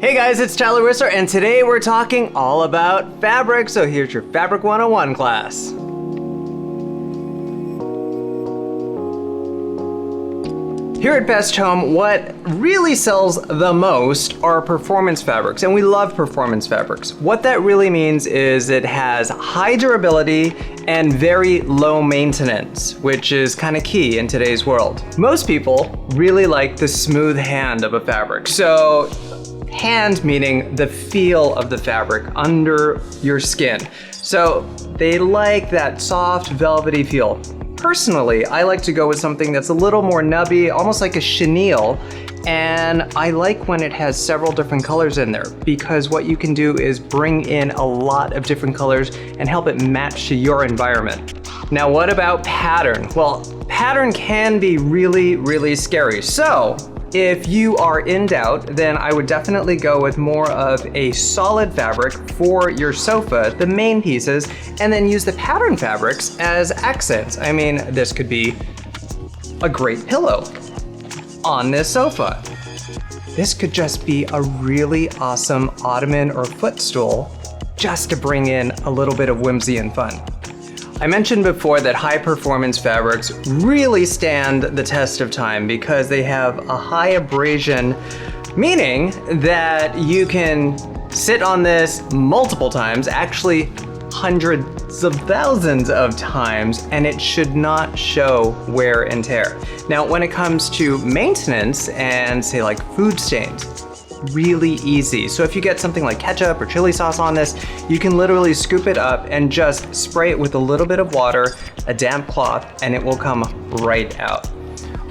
Hey guys, it's Tyler Wisler, and today we're talking all about fabric. So here's your Fabric 101 class. Here at Best Home, what really sells the most are performance fabrics, and we love performance fabrics. What that really means is it has high durability and very low maintenance, which is kind of key in today's world. Most people really like the smooth hand of a fabric. So hand meaning the feel of the fabric under your skin. So they like that soft, velvety feel. Personally, I like to go with something that's a little more nubby, almost like a chenille, and I like when it has several different colors in there, because what you can do is bring in a lot of different colors and help it match to your environment. Now, what about pattern? Well, pattern can be really, really scary. So if you are in doubt, then I would definitely go with more of a solid fabric for your sofa, the main pieces, and then use the pattern fabrics as accents. I mean, this could be a great pillow on this sofa. This could just be a really awesome ottoman or footstool just to bring in a little bit of whimsy and fun. I mentioned before that high performance fabrics really stand the test of time because they have a high abrasion, meaning that you can sit on this multiple times, actually hundreds of thousands of times, and it should not show wear and tear. Now, when it comes to maintenance and say like food stains, really easy. So if you get something like ketchup or chili sauce on this, you can literally scoop it up and just spray it with a little bit of water, a damp cloth, and it will come right out.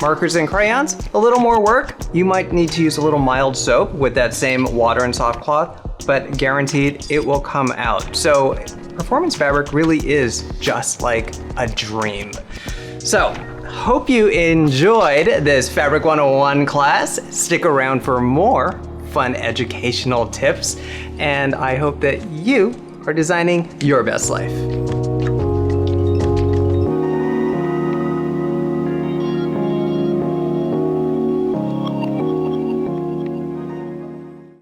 Markers and crayons, a little more work. You might need to use a little mild soap with that same water and soft cloth, but guaranteed it will come out. So performance fabric really is just like a dream. So, hope you enjoyed this Fabric 101 class. Stick around for more fun educational tips, and I hope that you are designing your best life.